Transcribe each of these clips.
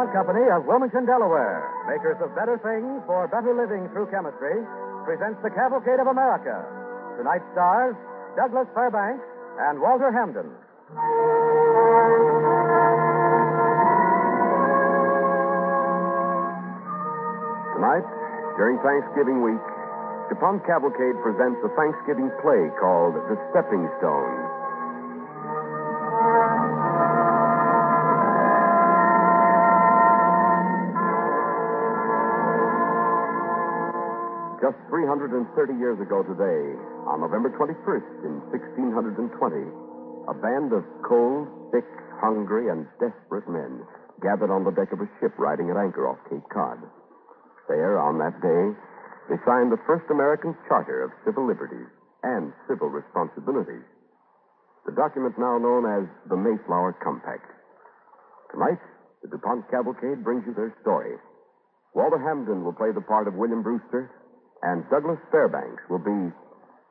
DuPont Company of Wilmington, Delaware, makers of better things for better living through chemistry, presents the Cavalcade of America. Tonight's stars, Douglas Fairbanks and Walter Hampden. Tonight, during Thanksgiving week, DuPont Cavalcade presents a Thanksgiving play called The Stepping Stone. Just 330 years ago today, on November 21st in 1620, a band of cold, sick, hungry, and desperate men gathered on the deck of a ship riding at anchor off Cape Cod. There, on that day, they signed the first American charter of civil liberties and civil responsibilities, the document now known as the Mayflower Compact. Tonight, the DuPont Cavalcade brings you their story. Walter Hampden will play the part of William Brewster, and Douglas Fairbanks will be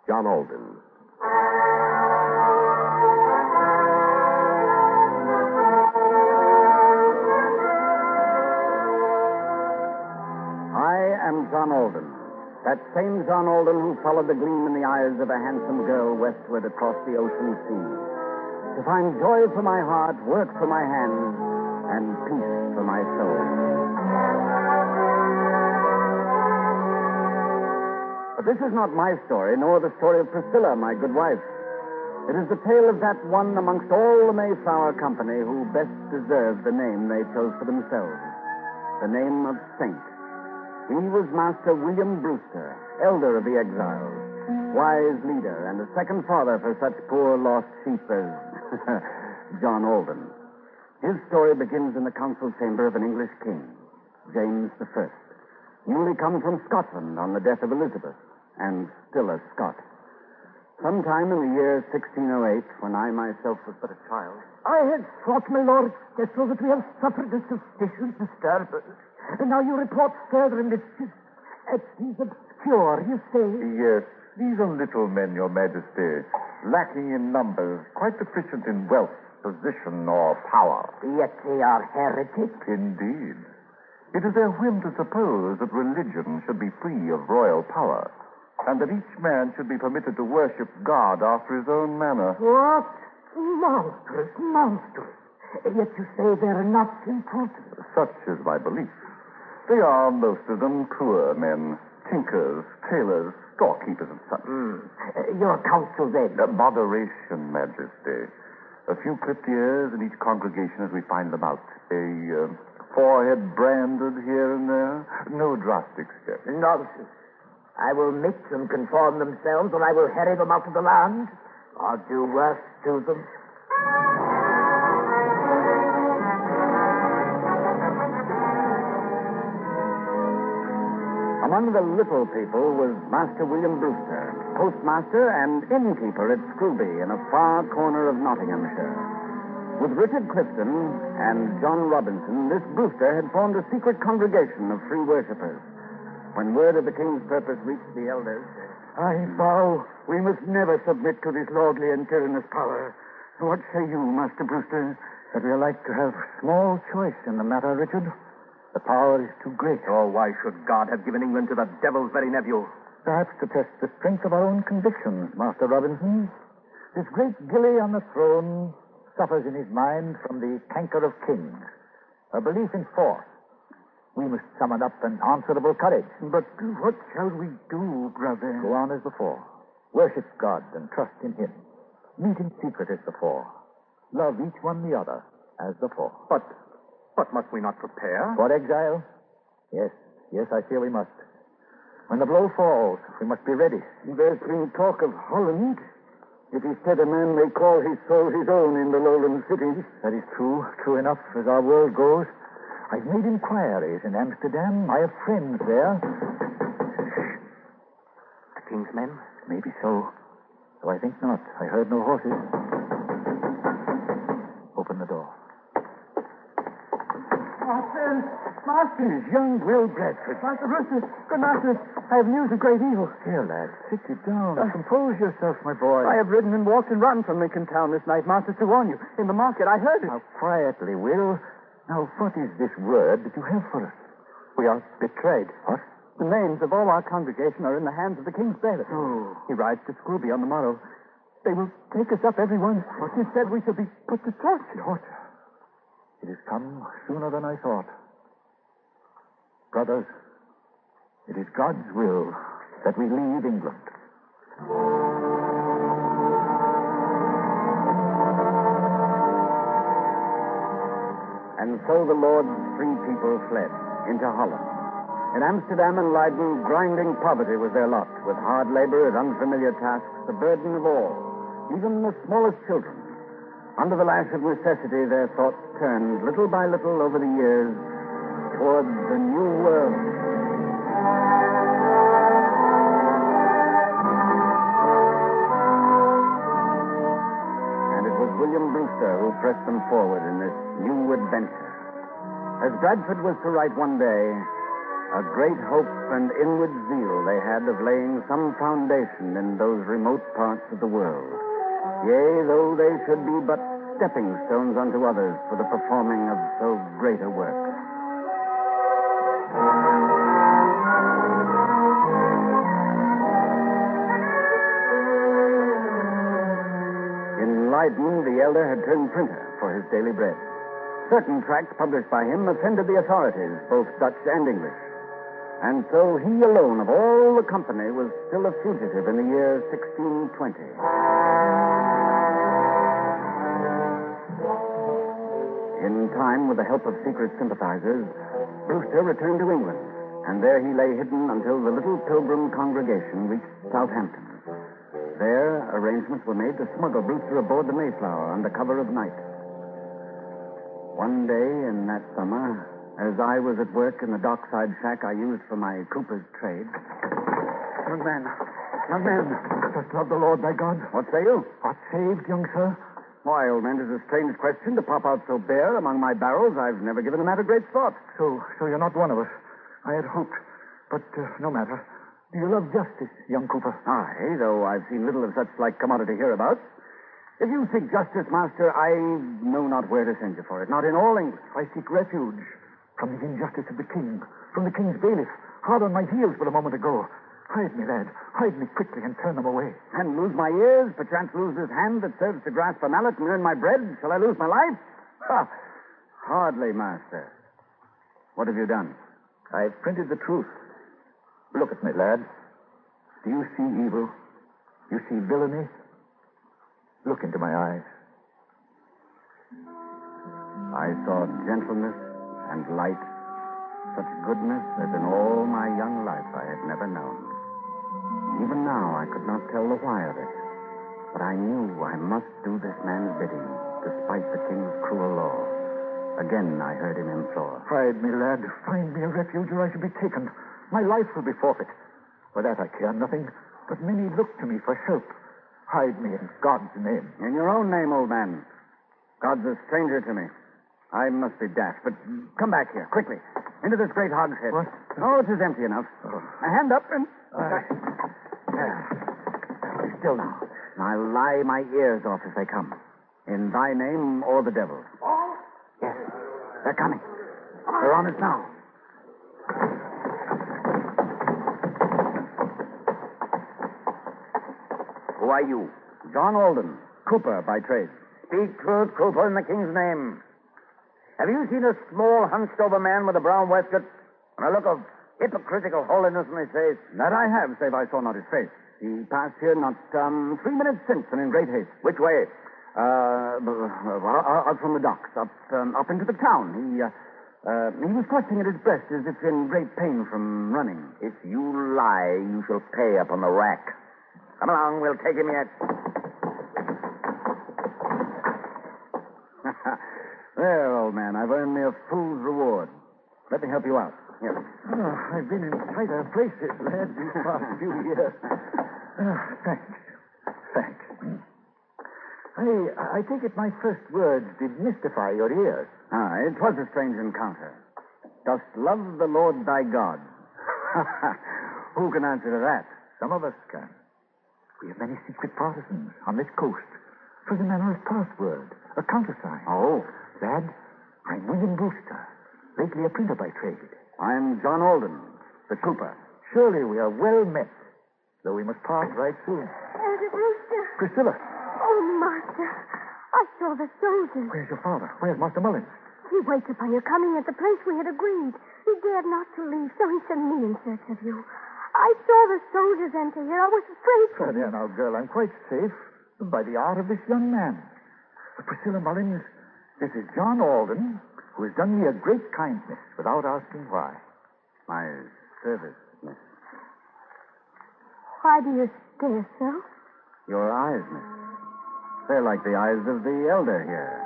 John Alden. I am John Alden, that same John Alden who followed the gleam in the eyes of a handsome girl westward across the ocean sea, to find joy for my heart, work for my hands, and peace for my soul. But this is not my story, nor the story of Priscilla, my good wife. It is the tale of that one amongst all the Mayflower Company who best deserved the name they chose for themselves, the name of Saint. He was Master William Brewster, elder of the exiles, wise leader, and a second father for such poor lost sheep as John Alden. His story begins in the council chamber of an English king, James I, newly come from Scotland on the death of Elizabeth, and still a Scot. Sometime in the year 1608, when I myself was but a child, I had thought, my lord, that we have suffered a suspicious disturbance. And now you report further mischief. These obscure, you say? Yes, these are little men, your majesty, lacking in numbers, quite deficient in wealth, position, or power. Yet they are heretics. Indeed. It is their whim to suppose that religion should be free of royal power, and that each man should be permitted to worship God after his own manner. What? Monstrous, monstrous. Yet you say they're not important. Such is my belief. They are, most of them, poor men, tinkers, tailors, storekeepers, and such. Your counsel, then? Moderation, Majesty. A few clipped ears in each congregation as we find them out. A forehead branded here and there. No drastic steps. Nonsense. I will make them conform themselves, or I will harry them out of the land, or do worse to them. Among the little people was Master William Brewster, postmaster and innkeeper at Scrooby in a far corner of Nottinghamshire. With Richard Clifton and John Robinson, this Brewster had formed a secret congregation of free worshippers. When word of the king's purpose reached the elders, I vow we must never submit to this lordly and tyrannous power. What say you, Master Brewster? That we are like to have small choice in the matter, Richard. The power is too great. oh, why should God have given England to the devil's very nephew? Perhaps to test the strength of our own convictions, Master Robinson. This great Gilly on the throne suffers in his mind from the canker of kings, a belief in force. We must summon up an answerable courage. But what shall we do, brother? Go on as before. Worship God and trust in him. Meet in secret as before. Love each one the other as before. But must we not prepare? For exile? Yes, I fear we must. When the blow falls, we must be ready. There's been talk of Holland. It is said a man may call his soul his own in the lowland cities. That is true enough as our world goes. I've made inquiries in Amsterdam. I have friends there. The king's men? Maybe so. Though I think not. I heard no horses. Open the door. Master, young Will Bradford. Master Brewster, good master, I have news of great evil. Here, lad, sit you down. Compose yourself, my boy. I have ridden and walked and run from Lincoln Town this night, master, to warn you. In the market, I heard it. Now, quietly, Will. Now, what is this word that you have for us? We are betrayed. What? The names of all our congregation are in the hands of the king's bailiff. Oh. He rides to Scrooby on the morrow. They will take us up, everyone. He said we shall be put to torture. Torture? It has come sooner than I thought. Brothers, it is God's will that we leave England. And so the Lord's free people fled into Holland. In Amsterdam and Leiden, grinding poverty was their lot, with hard labor at unfamiliar tasks, the burden of all, even the smallest children. Under the lash of necessity, their thoughts turned little by little over the years toward the new world. And it was William Brewster who pressed them forward in this new adventure. As Bradford was to write one day, a great hope and inward zeal they had of laying some foundation in those remote parts of the world. Yea, though they should be but stepping stones unto others for the performing of so great a work. In Leiden, the elder had turned printer for his daily bread. Certain tracts published by him offended the authorities, both Dutch and English. And so he alone of all the company was still a fugitive in the year 1620. In time, with the help of secret sympathizers, Brewster returned to England, and there he lay hidden until the little pilgrim congregation reached Southampton. There, arrangements were made to smuggle Brewster aboard the Mayflower under cover of night. One day in that summer, as I was at work in the dockside shack I used for my cooper's trade. Young man. Just love the Lord, thy God. What say you? What saved, young sir? Why, old man, 'tis a strange question to pop out so bare among my barrels. I've never given the matter great thought. So you're not one of us. I had hoped. But no matter. Do you love justice, young Cooper? Aye, though I've seen little of such like commodity hereabouts. If you seek justice, master, I know not where to send you for it. Not in all England. I seek refuge from the injustice of the king, from the king's bailiff, hard on my heels but a moment ago. Hide me, lad. Hide me quickly and turn them away. And lose my ears, perchance lose this hand that serves to grasp a mallet and earn my bread? Shall I lose my life? Ha! Hardly, master. What have you done? I've printed the truth. Look at me, lad. Do you see evil? You see villainy? Look into my eyes. I saw gentleness and light, such goodness as in all my young life I had never known. Even now I could not tell the why of it, but I knew I must do this man's bidding, despite the king's cruel law. Again I heard him implore. Hide me, lad. Find me a refuge or I shall be taken. My life will be forfeit. For that I care nothing, but many look to me for help. Hide me in God's name. In your own name, old man. God's a stranger to me. I must be daft, but come back here, quickly. Into this great hogshead. What? Oh, it is empty enough. Oh. A hand up and... Still now. I'll lie my ears off if they come. In thy name or the devil's. Oh? Yes, they're coming. They're on us now. Who are you? John Alden, Cooper by trade. Speak truth, Cooper, in the king's name. Have you seen a small, hunched-over man with a brown waistcoat and a look of hypocritical holiness in his face? That I have, save I saw not his face. He passed here not 3 minutes since and in great haste. Which way? Out from the docks, up into the town. He was clutching at his breast as if in great pain from running. If you lie, you shall pay upon the rack. Come along, we'll take him yet. There, old man, I've earned me a fool's reward. Let me help you out. Here. Oh, I've been in tighter places, lad, these past few years. Thanks. I take it my first words did mystify your ears. It was a strange encounter. Dost love the Lord thy God? Who can answer to that? Some of us can. We have many secret partisans on this coast. For the manner of password, a countersign. Oh. Lad, I'm William Brewster, lately a printer by trade. I'm John Alden, the cooper. Surely we are well met, though we must part right soon. Elder Brewster. Priscilla, Oh, Master. I saw the soldiers. where's your father? Where's Master Mullins? He waits upon your coming at the place we had agreed. He dared not to leave, so he sent me in search of you. I saw the soldiers enter here. I was afraid for you. There now, girl, I'm quite safe by the art of this young man. Priscilla Mullins, this is John Alden, who has done me a great kindness without asking why. My service, miss. Why do you stare so? Your eyes, miss. They're like the eyes of the elder here.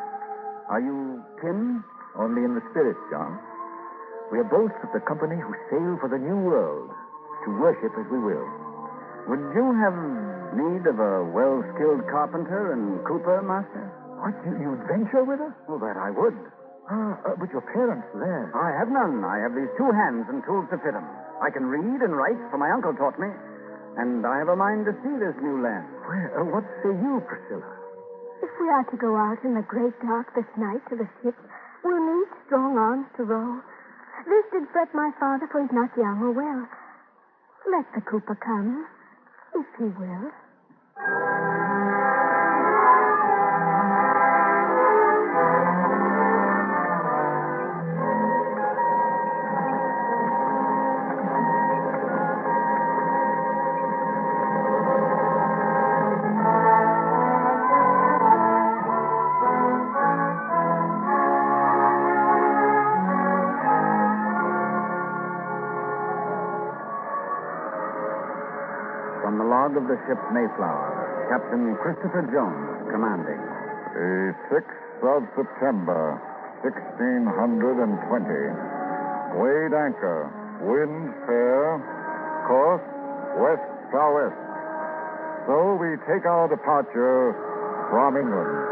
Are you kin? Only in the spirit, John. We are both of the company who sail for the New World, to worship as we will. Would you have need of a well-skilled carpenter and cooper, master? What, you'd venture with us? Well, that I would. But your parents there. I have none. I have these 2 hands and tools to fit 'em. I can read and write, for my uncle taught me. And I have a mind to see this new land. Well, what say you, Priscilla? If we are to go out in the great dark this night to the ship, we'll need strong arms to row. This did fret my father, for he's not young or well. Let the cooper come, if he will. From the log of the ship Mayflower, Captain Christopher Jones, commanding. The 6th of September, 1620. Weighed anchor. Wind fair. Course west-southwest. So we take our departure from England.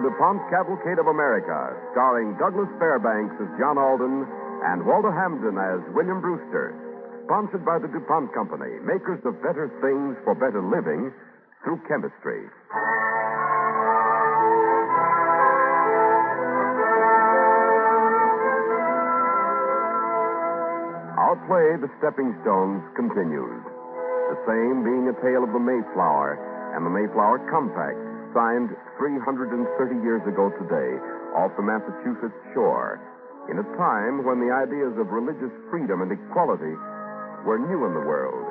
DuPont's Cavalcade of America, starring Douglas Fairbanks as John Alden and Walter Hampden as William Brewster. Sponsored by the DuPont Company, makers of better things for better living through chemistry. Our play, The Stepping Stones, continues. The same being a tale of the Mayflower and the Mayflower Compact, signed 330 years ago today off the Massachusetts shore, in a time when the ideas of religious freedom and equality were new in the world.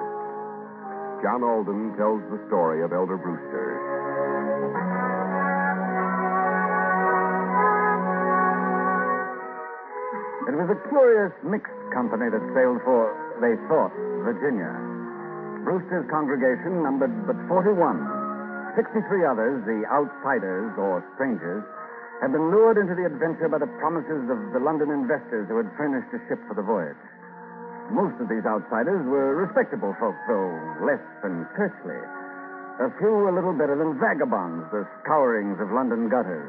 John Alden tells the story of Elder Brewster. It was a curious mixed company that sailed for, they thought, Virginia. Brewster's congregation numbered but 41. 63 others, the outsiders or strangers, had been lured into the adventure by the promises of the London investors who had furnished a ship for the voyage. Most of these outsiders were respectable folk, though less than churchly. A few a little better than vagabonds, the scourings of London gutters.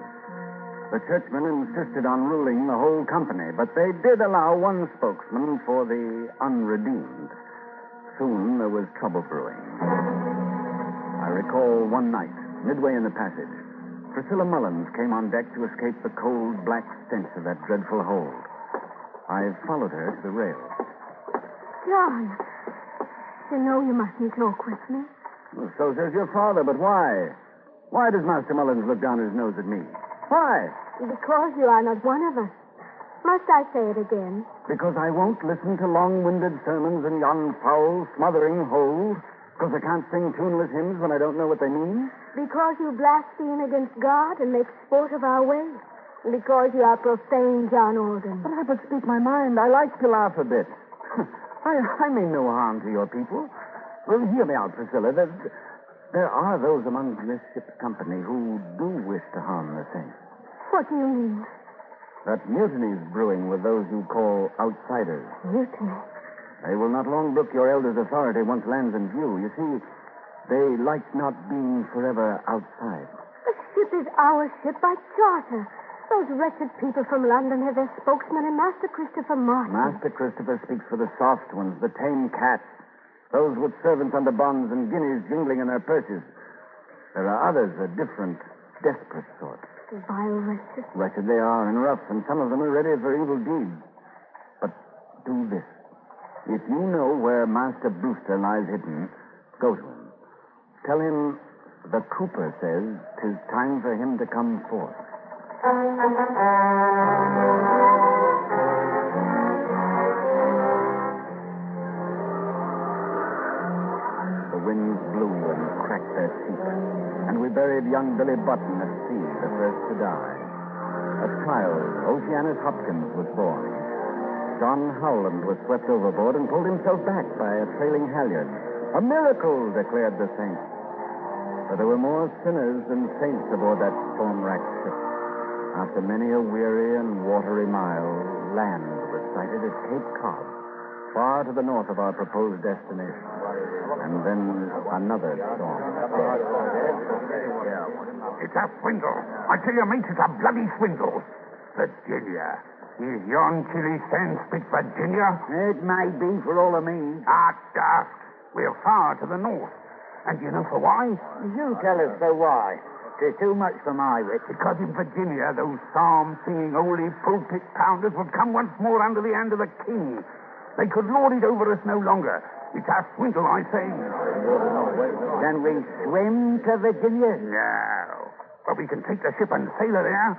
The churchmen insisted on ruling the whole company, but they did allow one spokesman for the unredeemed. Soon there was trouble brewing. I recall one night, midway in the passage, Priscilla Mullins came on deck to escape the cold, black stench of that dreadful hold. I followed her to the rail. John, you know you mustn't talk with me. Well, so says your father, but why? Why does Master Mullins look down his nose at me? Why? Because you are not one of us. Must I say it again? Because I won't listen to long-winded sermons in yon foul, smothering hold? Because I can't sing tuneless hymns when I don't know what they mean? Because you blaspheme against God and make sport of our ways. Because you are profane, John Alden. But I but speak my mind. I like to laugh a bit. I mean no harm to your people. Well, hear me out, Priscilla. There are those among this ship's company who do wish to harm the saints. What do you mean? That mutiny's brewing with those you call outsiders. Mutiny? They will not long brook your elder's authority once lands in view. You see, They like not being forever outside. The ship is our ship by charter. Those wretched people from London have their spokesman in Master Christopher Martin. Master Christopher speaks for the soft ones, the tame cats, those with servants under bonds and guineas jingling in their purses. There are others, a different, desperate sort. The vile wretches. Wretched they are and rough, and some of them are ready for evil deeds. But do this. If you know where Master Brewster lies hidden, go to him. Tell him the Cooper says 'tis time for him to come forth. The winds blew and cracked their cheeks, and we buried young Billy Button at sea, the first to die. A child, Oceanus Hopkins, was born. John Howland was swept overboard and pulled himself back by a trailing halyard. A miracle, declared the saints. But there were more sinners than saints aboard that storm-racked ship. After many a weary and watery mile, land was sighted at Cape Cod, far to the north of our proposed destination. And then another storm. It's a swindle. I tell you, mate, it's a bloody swindle. Virginia. Is yon chilly sand spit Virginia? It may be for all of me. Ah, daft. We're far to the north. And do you know for why? You tell us for why. 'Tis too much for my wit. Because in Virginia, those psalm-singing, holy pulpit pounders would come once more under the hand of the king. They could lord it over us no longer. It's a swindle, I say. Can we swim to Virginia? No. But we can take the ship and sail her there.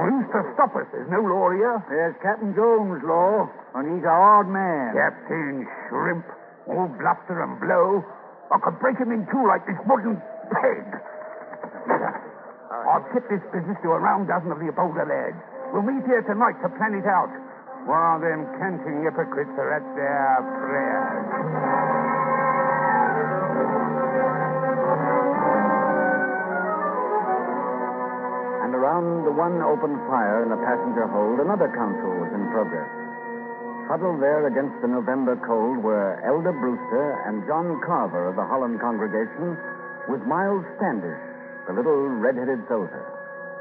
Who's to stop us? There's no law here. There's Captain Jones' law, and he's a hard man. Captain Shrimp, all bluster and blow. I could break him in two like this wooden peg. I'll tip this business to a round dozen of the bolder lads. We'll meet here tonight to plan it out, while them canting hypocrites are at their prayers. And around the one open fire in the passenger hold, another council was in progress. Huddled there against the November cold were Elder Brewster and John Carver of the Holland congregation, with Miles Standish, the little red-headed soldier,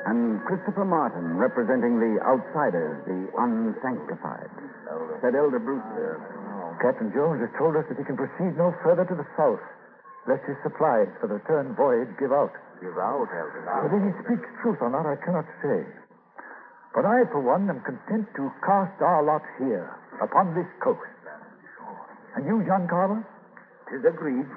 and Christopher Martin representing the outsiders, the unsanctified. Said Elder Brewster, Captain Jones has told us that he can proceed no further to the south, lest his supplies for the return voyage give out. Give out, Elder. Whether he speaks truth or not, I cannot say. But I, for one, am content to cast our lot here, upon this coast. And you, John Carver? 'Tis agreed.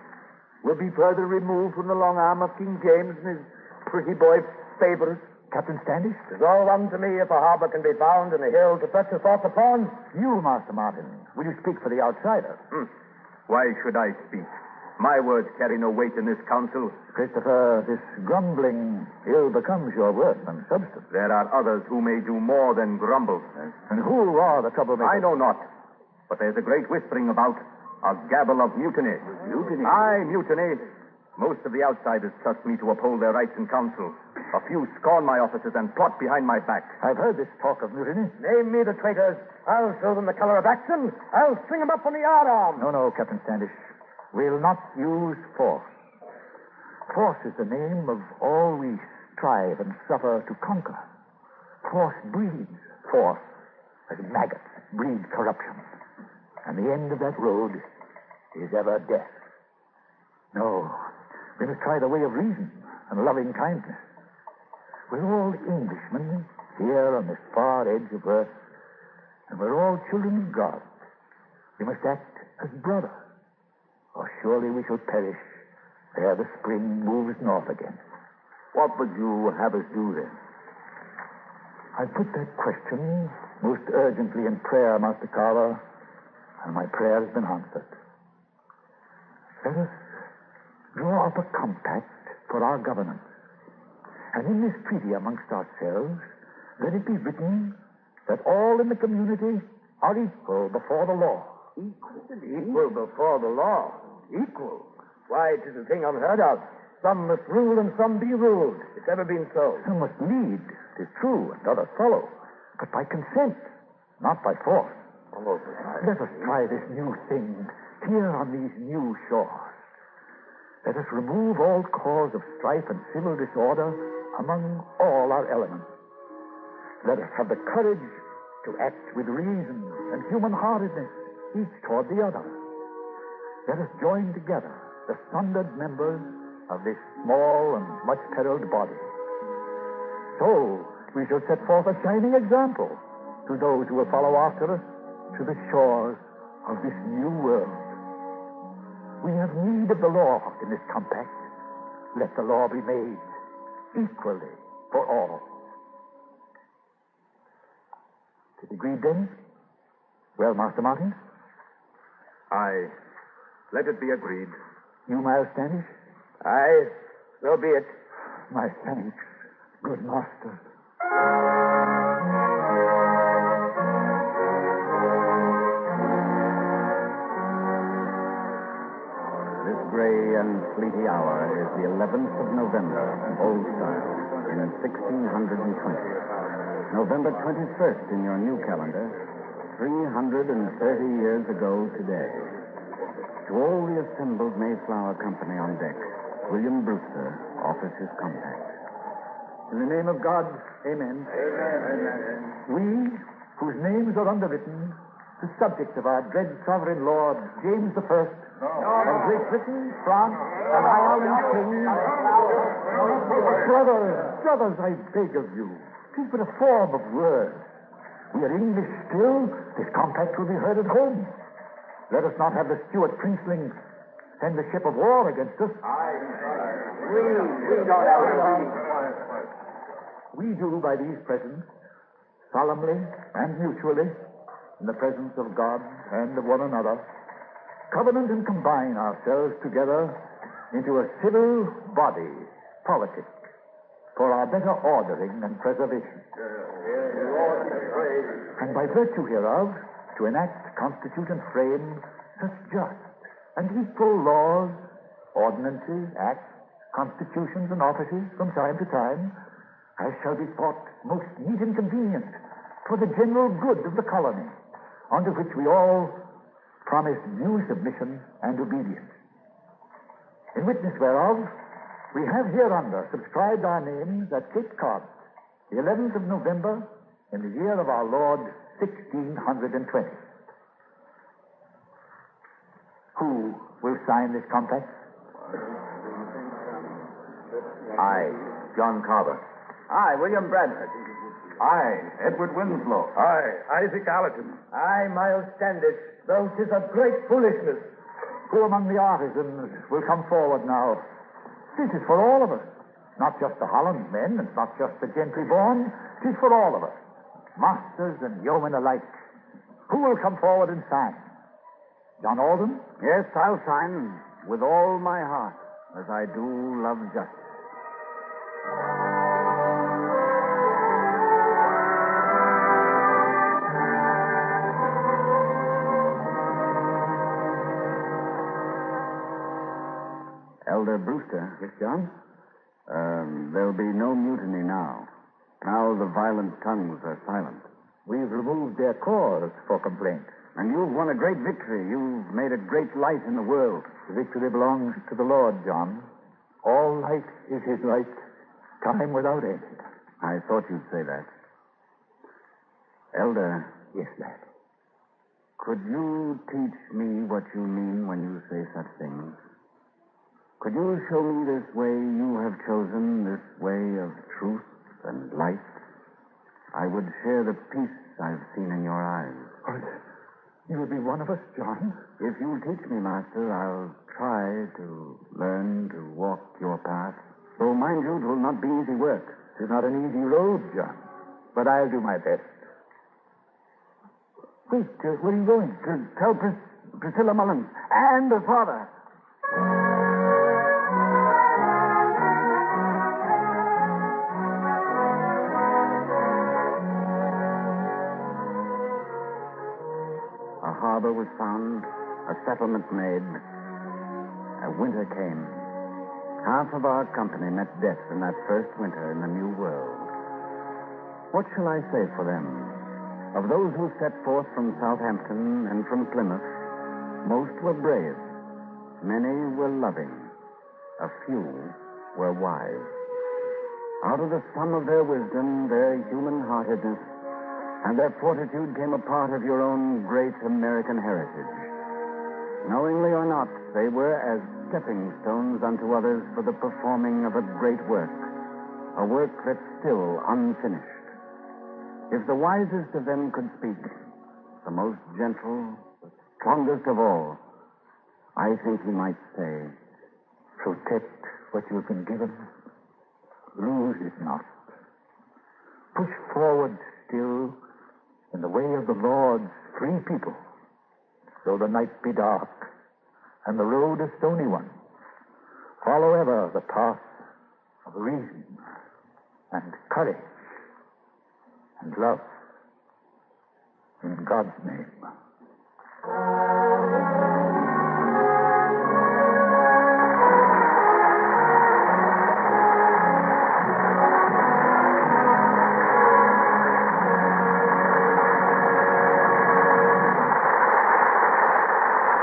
We'll be further removed from the long arm of King James and his pretty boy favorite. Captain Standish? It's all one to me if a harbor can be found and a hill to fetch us off upon. You, Master Martin, will you speak for the outsider? Why should I speak? My words carry no weight in this council. Christopher, this grumbling ill becomes your worth and substance. There are others who may do more than grumble. And who are the troublemakers? I know not. But there's a great whispering about, a gabble of mutiny. Mutiny? Aye, mutiny. Most of the outsiders trust me to uphold their rights in council. A few scorn my officers and plot behind my back. I've heard this talk of mutiny. Name me the traitors. I'll show them the color of action. I'll string them up on the yardarm. No, Captain Standish. We'll not use force. Force is the name of all we strive and suffer to conquer. Force breeds force, as maggots breed corruption. And the end of that road is ever death. No, we must try the way of reason and loving kindness. We're all Englishmen here on this far edge of earth, and we're all children of God. We must act as brothers, or surely we shall perish ere the spring moves north again. What would you have us do then? I put that question most urgently in prayer, Master Carver, and my prayer has been answered. Let us draw up a compact for our governance. And in this treaty amongst ourselves, let it be written that all in the community are equal before the law. Equal before the law. Equal? Why, 'tis a thing unheard of. Some must rule and some be ruled. It's ever been so. Some must lead, 'tis true, and others follow, but by consent, not by force. Let us try this new thing here on these new shores. Let us remove all cause of strife and civil disorder among all our elements. Let us have the courage to act with reason and human-heartedness, each toward the other. Let us join together the sundered members of this small and much-perilled body. So we shall set forth a shining example to those who will follow after us to the shores of this new world. We have need of the law in this compact. Let the law be made equally for all. Is it agreed then? Well, Master Martin? Aye. Let it be agreed. You, Miles Standish? Aye. So be it. My thanks, good master. This gray and sleety hour is the 11th of November, old style, in 1620. November 21st in your new calendar, 330 years ago today. To all the assembled Mayflower Company on deck, William Brewster offers his compact. In the name of God, amen. Amen. We, whose names are underwritten, the subjects of our dread sovereign Lord, James I, of Great Britain, France, and Ireland, King. Brothers, I beg of you, 'tis but a form of words. We are English still. This compact will be heard at home. Let us not have the Stuart princelings send the ship of war against us. We do by these presents, solemnly and mutually, in the presence of God and of one another, covenant and combine ourselves together into a civil body politic for our better ordering and preservation. And by virtue hereof, to enact, constitute, and frame such just and equal laws, ordinances, acts, constitutions, and offices from time to time, as shall be thought most meet and convenient for the general good of the colony, unto which we all promise due submission and obedience. In witness whereof, we have hereunder subscribed our names at Cape Cod, the 11th of November, in the year of our Lord, 1620. Who will sign this compact? I, John Carver. Aye, William Bradford. I, Edward Winslow. Aye, Isaac Allerton. Aye, Miles Standish. Though 'tis a great foolishness. Who among the artisans will come forward now? This is for all of us. Not just the Holland men, and not just the gentry born. 'Tis for all of us. Masters and yeomen alike. Who will come forward and sign? John Alden? Yes, I'll sign with all my heart, as I do love justice. Elder Brewster. Yes, John? There'll be no mutiny now. Now the violent tongues are silent. We've removed their cause for complaint. And you've won a great victory. You've made a great light in the world. The victory belongs to the Lord, John. All light is his light, time without end. I thought you'd say that. Elder. Yes, lad. Could you teach me what you mean when you say such things? Could you show me this way you have chosen, this way of truth and light? I would share the peace I've seen in your eyes. Oh, you would be one of us, John? If you'll teach me, Master, I'll try to learn to walk your path. Though, mind you, it will not be easy work. It's not an easy road, John. But I'll do my best. Wait, where are you going? To tell Priscilla Mullins and her father. A harbor was found, a settlement made. A winter came. Half of our company met death in that first winter in the New World. What shall I say for them? Of those who set forth from Southampton and from Plymouth, most were brave. Many were loving. a few were wise. Out of the sum of their wisdom, their human-heartedness, and their fortitude came a part of your own great American heritage. Knowingly or not, they were as stepping stones unto others for the performing of a great work, a work that's still unfinished. If the wisest of them could speak, the most gentle, the strongest of all, I think he might say, Protect what you've been given. Lose it not. Push forward still in the way of the Lord's free people, though the night be dark and the road a stony one. Follow ever the path of reason and courage and love. In God's name.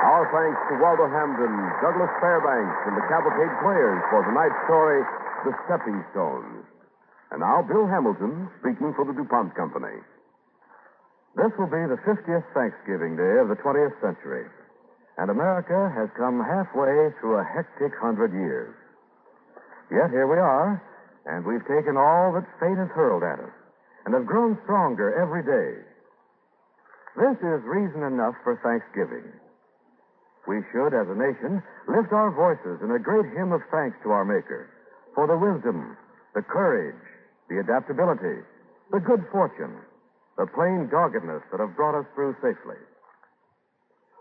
Our thanks to Waldo Hamden, Douglas Fairbanks, and the Cavalcade Players for tonight's story, The Stepping Stones. And now, Bill Hamilton, speaking for the DuPont Company. This will be the 50th Thanksgiving Day of the 20th century, and America has come halfway through a hectic 100 years. Yet here we are, and we've taken all that fate has hurled at us, and have grown stronger every day. This is reason enough for Thanksgiving. We should, as a nation, lift our voices in a great hymn of thanks to our Maker for the wisdom, the courage, the adaptability, the good fortune, the plain doggedness that have brought us through safely.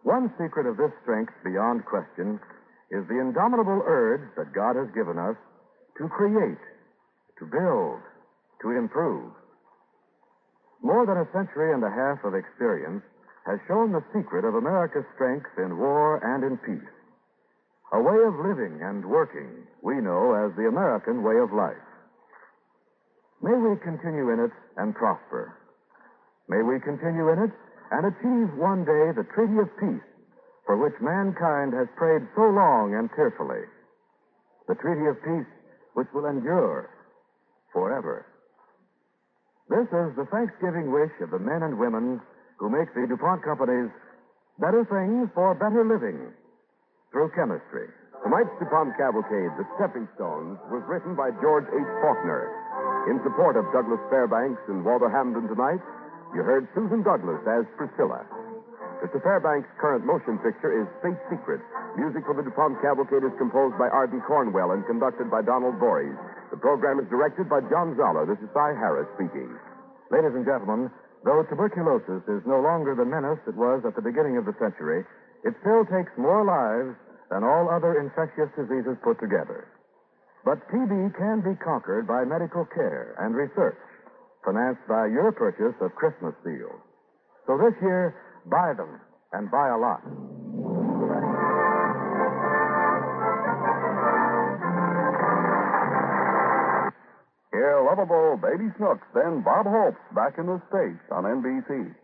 One secret of this strength, beyond question, is the indomitable urge that God has given us to create, to build, to improve. More than a century and a half of experience has shown the secret of America's strength in war and in peace. A way of living and working we know as the American way of life. May we continue in it and prosper. May we continue in it and achieve one day the treaty of peace for which mankind has prayed so long and tearfully. The treaty of peace which will endure forever. This is the Thanksgiving wish of the men and women who make the DuPont Company's better things for better living through chemistry. Tonight's DuPont Cavalcade, The Stepping Stones, was written by George H. Faulkner. In support of Douglas Fairbanks and Walter Hamden tonight, you heard Susan Douglas as Priscilla. Mr. Fairbanks' current motion picture is State Secret. Music for the DuPont Cavalcade is composed by Arden Cornwell and conducted by Donald Voorhees. The program is directed by John Zoller. This is Cy Harris speaking. Ladies and gentlemen, though tuberculosis is no longer the menace it was at the beginning of the century, it still takes more lives than all other infectious diseases put together. But TB can be conquered by medical care and research, financed by your purchase of Christmas seals. So this year, buy them, and buy a lot. Hear lovable Baby Snooks, then Bob Hope's Back in the States on NBC.